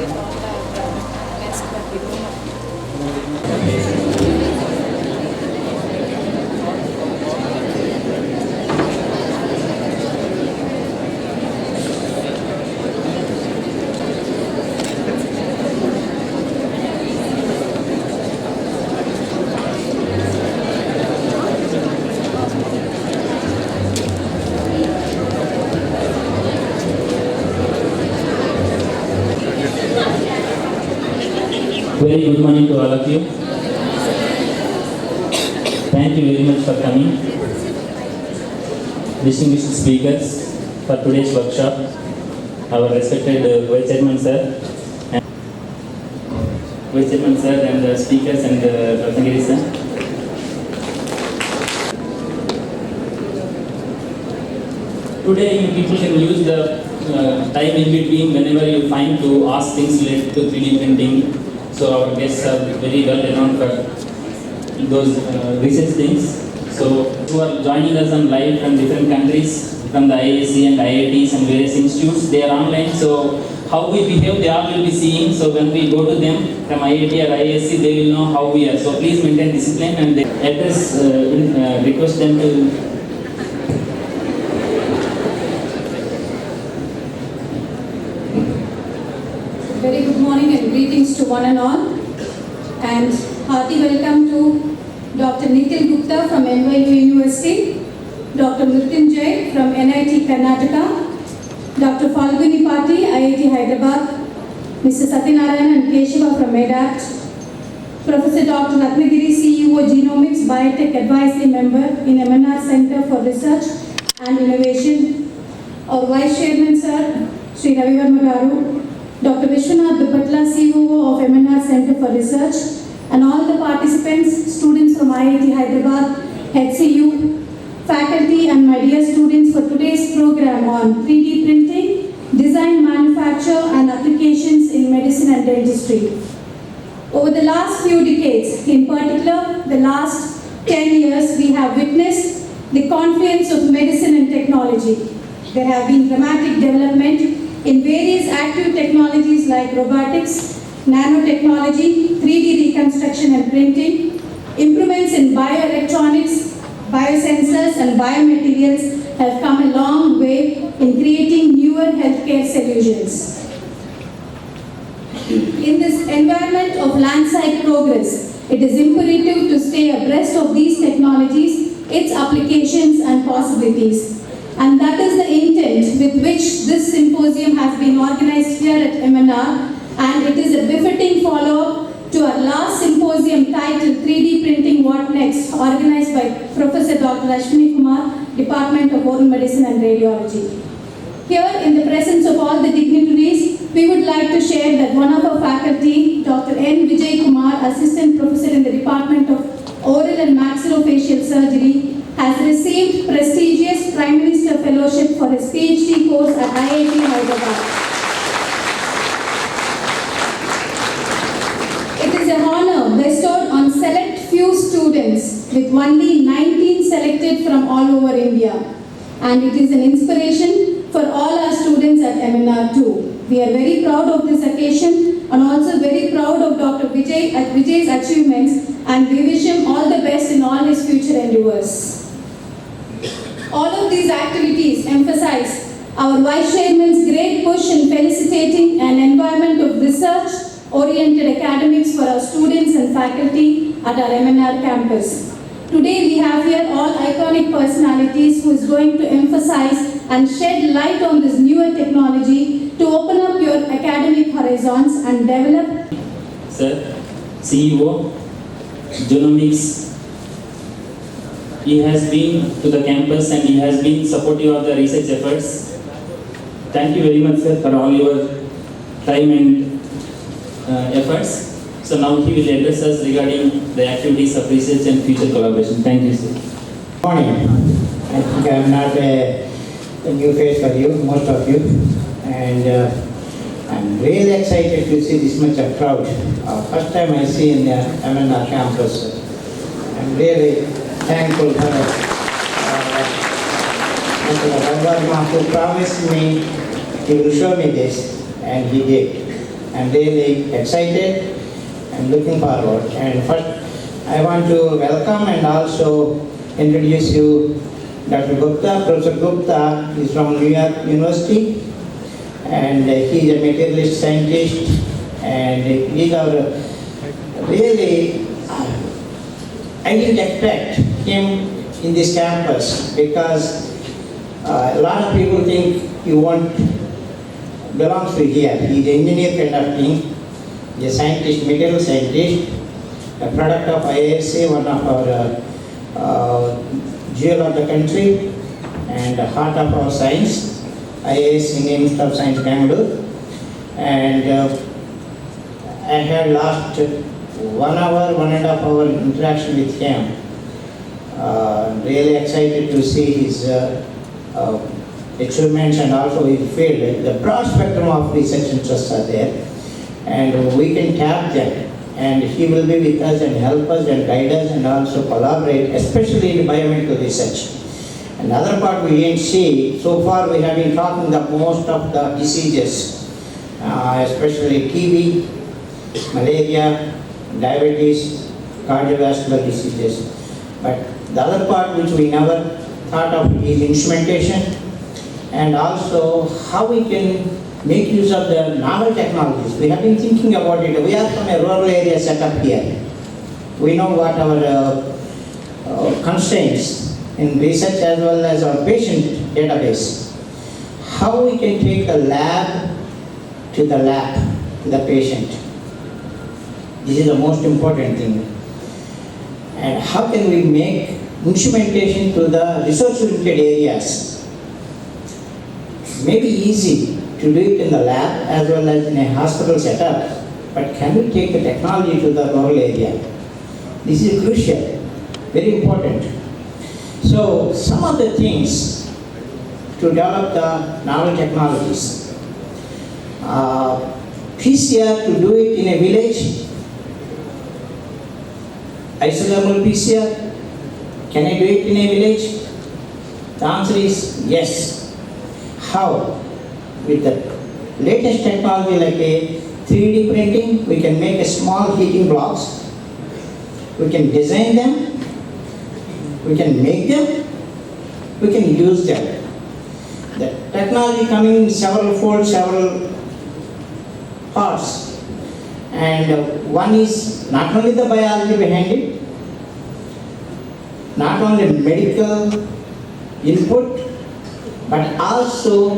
with all the guests that we do have. Very good morning to all of you. Thank you very much for coming. Distinguished speakers for today's workshop, our respected Vice Chairman sir, and the speakers and Ratnagiri sir. Today you people can use the time in between whenever you find to ask things related to 3D printing. So our guests are very well renowned for those research things. So who are joining us on live from different countries, from the IISc and IITs and various institutes, they are online. So how we behave, they all will be seeing. So when we go to them from IIT or IISc, they will know how we are. So please maintain discipline and they request them to. Very good morning and greetings to one and all, and hearty welcome to Dr. Nikhil Gupta from NYU University, Dr. Mrityunjay from NIT Karnataka, Dr. Falguni Pati, IIT Hyderabad, Mr. Satyanarayan and Keshava from MEDAPT, Professor Dr. Ratnagiri, CEO Genomics Biotech Advisory Member in MNR Center for Research and Innovation, our Vice Chairman Sir, Sri Ravi Verma Garu, Dr. Vishwanath Dupatla, COO of MNR Center for Research, and all the participants, students from IIT Hyderabad, HCU, faculty and my dear students for today's program on 3D printing, design, manufacture and applications in medicine and dentistry. Over the last few decades, in particular the last 10 years, we have witnessed the confluence of medicine and technology. There have been dramatic development in various active technologies like robotics, nanotechnology, 3D reconstruction and printing, improvements in bioelectronics, biosensors and biomaterials have come a long way in creating newer healthcare solutions. In this environment of landslide progress, it is imperative to stay abreast of these technologies, its applications and possibilities. And that is the intent with which this symposium has been organized here at MNR, and it is a befitting follow-up to our last symposium titled 3D Printing What Next, organized by Professor Dr. Ashwini Kumar, Department of Oral Medicine and Radiology. Here, in the presence of all the dignitaries, we would like to share that one of our faculty, Dr. N. Vijay Kumar, Assistant Professor in the Department of Oral and Maxillofacial Surgery, has received prestigious Prime Minister Fellowship for his PhD course at IIT Hyderabad. It is an honor bestowed on select few students, with only 19 selected from all over India. And it is an inspiration for all our students at MNR too. We are very proud of this occasion and also very proud of Dr. Vijay's achievements, and we wish him all the best in all his future endeavors. All of these activities emphasize our Vice Chairman's great push in felicitating an environment of research-oriented academics for our students and faculty at our MNR campus. Today we have here all iconic personalities who is going to emphasize and shed light on this newer technology to open up your academic horizons and develop. Sir, CEO, Genomics. He has been to the campus and he has been supportive of the research efforts. Thank you very much, sir, for all your time and efforts. So now he will address us regarding the activities of research and future collaboration. Thank you, sir. Good morning. I think I am not a new face for you, most of you, and I'm really excited to see this much of crowd. First time I see in the MNR campus. I'm really thankful for Mr. Verma who promised me he will show me this, and he did. I'm really excited and looking forward. And first, I want to welcome and also introduce you Dr. Gupta. Professor Gupta is from New York University, and he is a materialist scientist, and he is our really, I didn't expect him in this campus because a lot of people think he won't belongs to here. He is an engineer kind of thing. He is a scientist, material scientist, a product of IISc, one of our jewel of the country and the heart of our science, IISc, Indian Institute of Science, Bangalore. And I had last 1 hour, 1.5 hour interaction with him. Really excited to see his achievements and also his field. The broad spectrum of research interests are there, and we can tap them. And he will be with us and help us and guide us and also collaborate, especially in biomedical research. Another part we didn't see, so far we have been talking the most of the diseases, especially TB, malaria, diabetes, cardiovascular diseases. But the other part which we never thought of is instrumentation, and also how we can make use of the novel technologies. We have been thinking about it. We are from a rural area set up here. We know what our constraints in research as well as our patient database. How we can take the lab to the patient. This is the most important thing. And how can we make instrumentation to the research-oriented areas? Maybe easy to do it in the lab as well as in a hospital setup, but can we take the technology to the rural area? This is crucial, very important. So some of the things to develop the novel technologies. PCR to do it in a village, isothermal PCR, can I do it in a village? The answer is yes. How? With the latest technology like a 3D printing, we can make a small heating blocks. We can design them, we can make them, we can use them. The technology coming in several folds, several parts. And one is not only the biology behind it, not only medical input, but also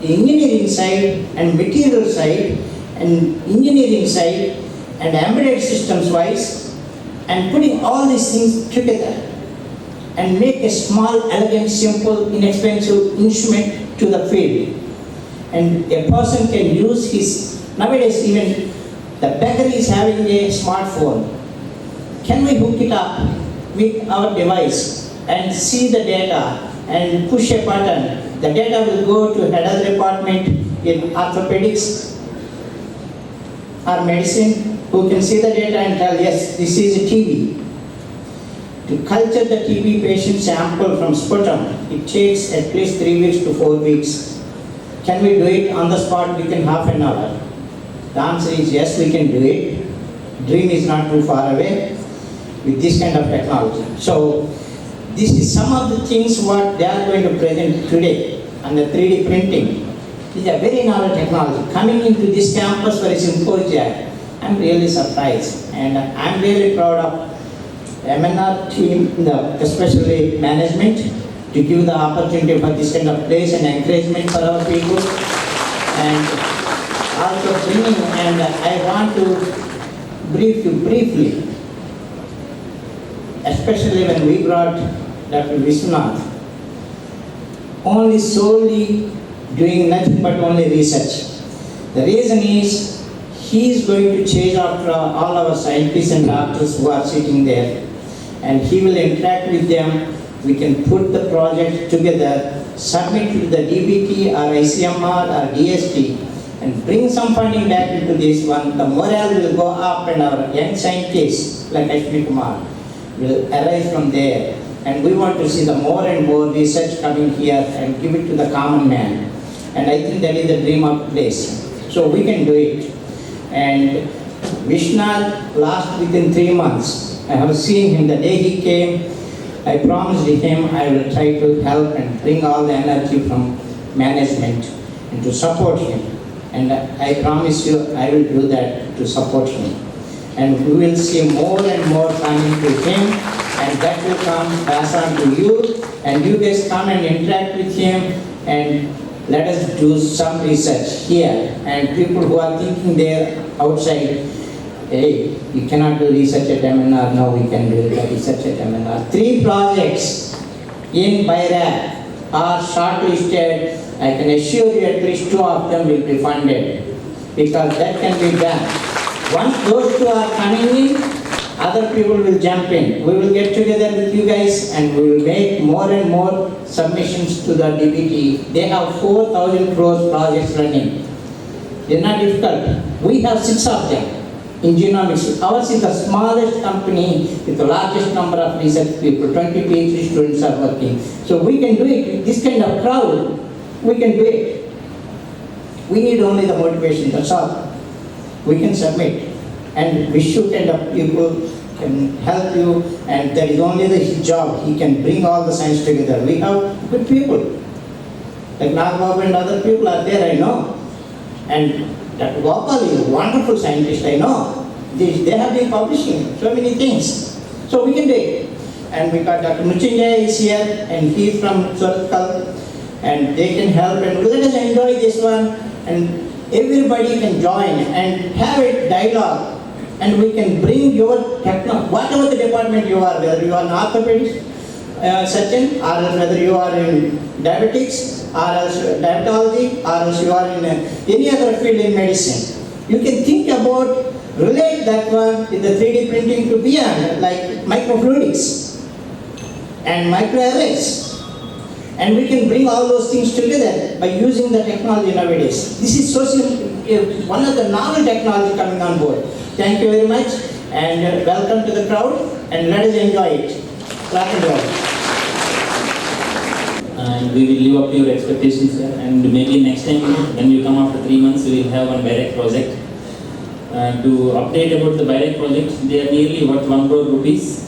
the engineering side and material side and engineering side and embedded systems wise, and putting all these things together and make a small, elegant, simple, inexpensive instrument to the field. And a person can use his, nowadays even the bakery is having a smartphone. Can we hook it up with our device and see the data and push a button? The data will go to head of the department in orthopedics or medicine, who can see the data and tell, yes, this is a TB. To culture the TB patient sample from sputum, it takes at least 3 weeks to 4 weeks. Can we do it on the spot within half an hour? The answer is yes, we can do it. Dream is not too far away with this kind of technology. So this is some of the things what they are going to present today on the 3D printing. This is a very novel technology. Coming into this campus for a symposium, I'm really surprised, and I'm really proud of MNR team, especially management, to give the opportunity for this kind of place and encouragement for our people. And also bringing, and I want to brief you briefly, especially when we brought Dr. Vishwanath, only solely doing nothing but only research. The reason is he is going to chase after all our scientists and doctors who are sitting there, and he will interact with them. We can put the project together, submit to the DBT or ICMR or DST, and bring some funding back into this one. The morale will go up, and our young scientists like Ashwini Kumar will arise from there. And we want to see the more and more research coming here and give it to the common man. And I think that is the dream of place. So we can do it. And Vishnath last within 3 months. I have seen him the day he came. I promised him I will try to help and bring all the energy from management and to support him. And I promise you I will do that to support him. And we will see more and more coming to him, and that will come pass on to you, and you guys come and interact with him, and let us do some research here. And people who are thinking they're outside, hey, you cannot do research at MNR, now we can do the research at MNR. 3 projects in BIRAC are shortlisted. I can assure you at least 2 of them will be funded, because that can be done. Once those 2 are coming in, other people will jump in. We will get together with you guys and we will make more and more submissions to the DBT. They have 4,000 crores projects running. It's not difficult. We have 6 of them in genomics. Ours is the smallest company with the largest number of research people. 20 PhD students are working. So we can do it. With this kind of crowd, we can do it. We need only the motivation, that's all. We can submit, and Vishu kind of people can help you, and that is only his job. He can bring all the science together. We have good people, like Nagbabu and other people are there, I know. And Dr. Gopal is a wonderful scientist, I know. They have been publishing so many things. So we can do it. And we got Dr. Mrityunjay is here, and he is from Surkal, and they can help, and let us enjoy this one, and everybody can join and have a dialogue, and we can bring your technology, whatever the department you are, whether you are in orthopedics, Sachin, or else whether you are in diabetics, or else diabetology, or else you are in any other field in medicine. You can think about, relate that one with the 3D printing to beyond, like microfluidics and microarrays. And we can bring all those things together by using the technology nowadays. This is one of the novel technology coming on board. Thank you very much, and welcome to the crowd, and let us enjoy it. Clap and roll. And we will live up to your expectations, sir. And maybe next time when you come after 3 months, we will have one BIRAC project. To update about the BIRAC project, they are nearly worth 1 crore rupees.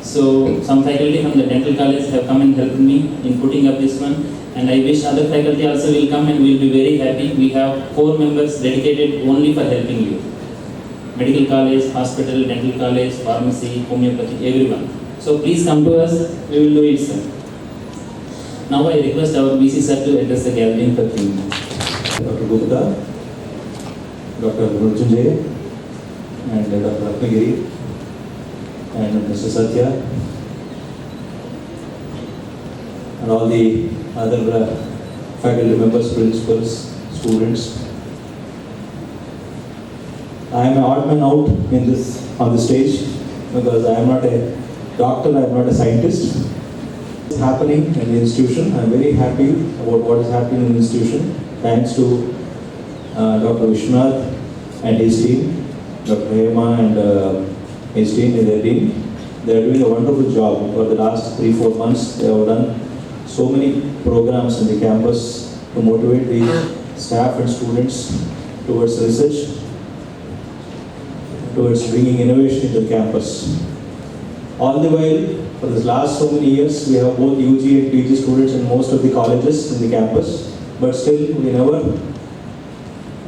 So some faculty from the dental college have come and helped me in putting up this one, and I wish other faculty also will come and we will be very happy. We have 4 members dedicated only for helping you. Medical college, hospital, dental college, pharmacy, homeopathy, everyone. So please come to us, we will do it, sir. Now I request our BC sir to address the gathering for 3 minutes. Dr. Gupta, Dr. Mrityunjay, and Dr. Ratnagiri, and Mr. Satya, and all the other faculty members, principals, students. I am an odd man out on the stage because I am not a doctor, I am not a scientist. It's happening in the institution. I am very happy about what is happening in the institution. Thanks to Dr. Vishnath and his team, Dr. Hema and his team and their team. They are doing a wonderful job. For the last 3-4 months, they have done so many programs in the campus to motivate the staff and students towards research, towards bringing innovation into the campus. All the while, for this last so many years, we have both UG and PG students in most of the colleges in the campus, but still we never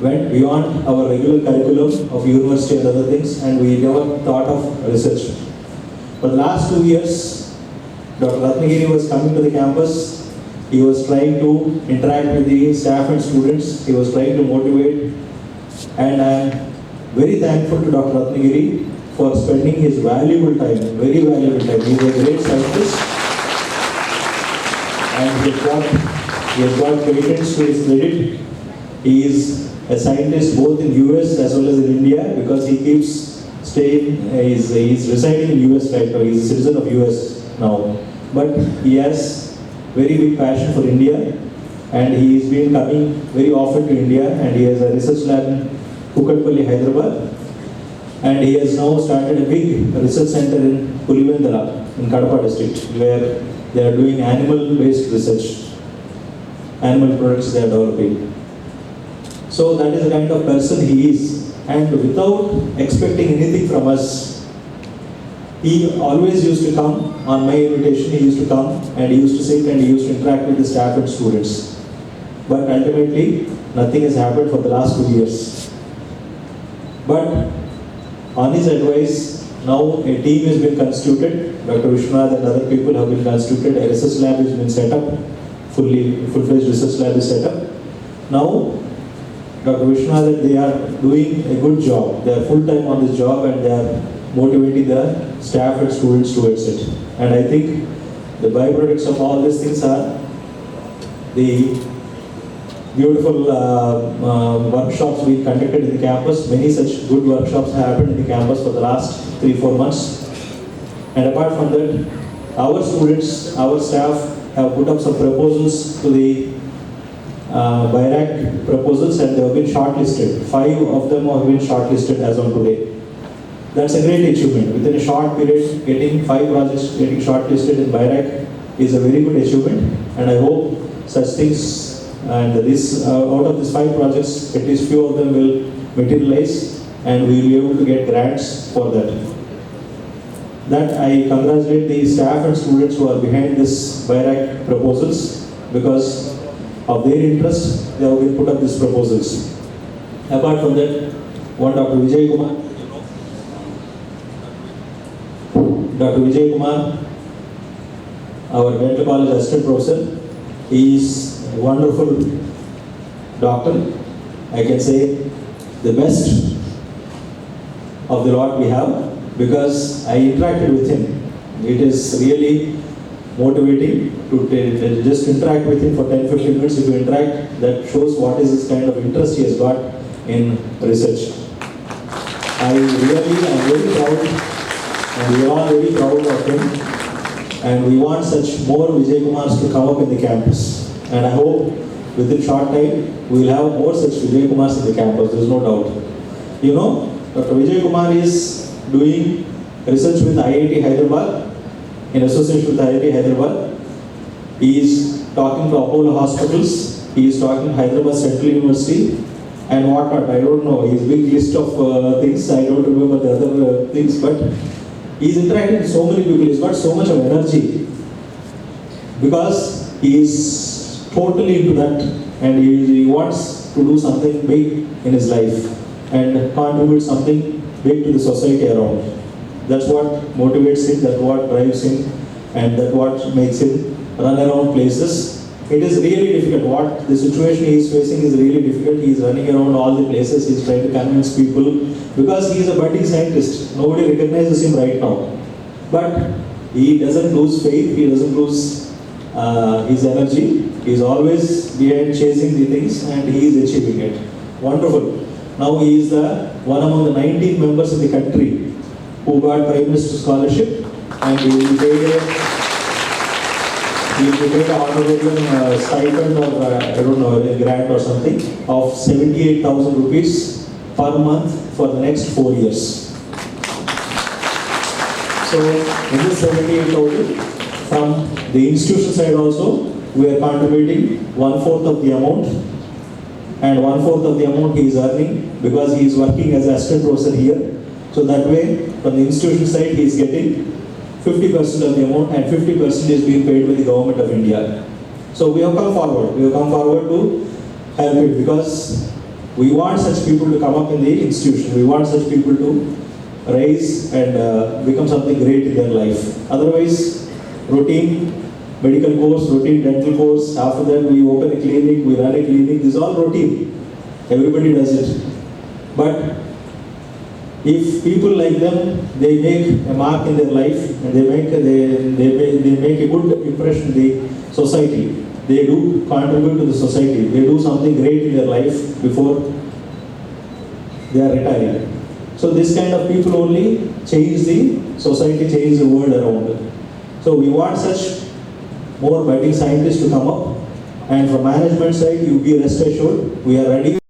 went beyond our regular curriculum of university and other things, and we never thought of research. For the last 2 years, Dr. Ratnagiri was coming to the campus. He was trying to interact with the staff and students. He was trying to motivate, and I am very thankful to Dr. Ratnagiri for spending his valuable time, very valuable time. He is a great scientist, and he has got patents to his credit. He is a scientist both in US as well as in India, because he keeps staying, he's residing in US right now. He's a citizen of US now. But he has very big passion for India, and he has been coming very often to India, and he has a research lab in Kukatpalli, Hyderabad. And he has now started a big research center in Pulivendala in Kadapa district, where they are doing animal-based research. Animal products they are developing. So that is the kind of person he is. and without expecting anything from us, he always used to come on my invitation. He used to come and he used to sit and he used to interact with the staff and students. But ultimately, nothing has happened for the last 2 years. But on his advice, now a team has been constituted. Dr. Vishwanath and other people have been constituted. A research lab has been set up. Full-fledged research lab is set up. Now, Dr. Vishwanath, they are doing a good job. They are full-time on this job and they are motivating the staff and students towards it. And I think the byproducts of all these things are the beautiful workshops being conducted in the campus. Many such good workshops have happened in the campus for the last 3-4 months. And apart from that, our students, our staff have put up some proposals to the BIRAC proposals and they have been shortlisted. 5 of them have been shortlisted as on today. That's a great achievement. Within a short period, getting 5 projects getting shortlisted in BIRAC is a very good achievement. And I hope such things and this out of these 5 projects, at least few of them will materialize and we will be able to get grants for that. That I congratulate the staff and students who are behind this BIRAC proposals because of their interest, they have been put up these proposals. Apart from that, one Dr. Vijay Kumar, our dental college assistant professor, he is a wonderful doctor. I can say the best of the lot we have because I interacted with him. It is really motivating to just interact with him for 10-15 minutes. If you interact, that shows what is his kind of interest he has got in research. I really am very proud and we are all very proud of him. And we want such more Vijay Kumars to come up in the campus. And I hope within short time, we will have more such Vijay Kumars in the campus, there is no doubt. You know, Dr. Vijay Kumar is doing research with IIT Hyderabad, in association with IIT Hyderabad. He is talking to Apollo hospitals, he is talking to Hyderabad Central University, and whatnot, I don't know, his big list of things, I don't remember the other things, but he is interacting with so many people, he's got so much of energy because he is totally into that and he wants to do something big in his life and contribute something big to the society around. That's what motivates him, that's what drives him and that's what makes him run around places. It is really difficult. What the situation he is facing is really difficult. He is running around all the places. He is trying to convince people because he is a budding scientist. Nobody recognizes him right now. But he doesn't lose faith. He doesn't lose his energy. He is always behind chasing the things and he is achieving it. Wonderful. Now he is the one among the 19 members in the country who got Prime Minister scholarship and he will be paid an honorarium stipend or I don't know, a grant or something of 78,000 rupees per month for the next 4 years. So in this 78,000, from the institution side also, we are contributing 1/4 of the amount and 1/4 of the amount he is earning because he is working as assistant professor here. So that way, from the institution side, he is getting 50% of the amount and 50% is being paid by the government of India. So we have come forward. We have come forward to help it because we want such people to come up in the institution. We want such people to rise and become something great in their life. Otherwise, routine medical course, routine dental course, after that we open a clinic, we run a clinic, this is all routine. Everybody does it. But if people like them, they make a mark in their life and they make a good impression in the society. They do contribute to the society. They do something great in their life before they are retired. So this kind of people only change the society, change the world around. So we want such more budding scientists to come up. And from management side, you be rest assured, we are ready.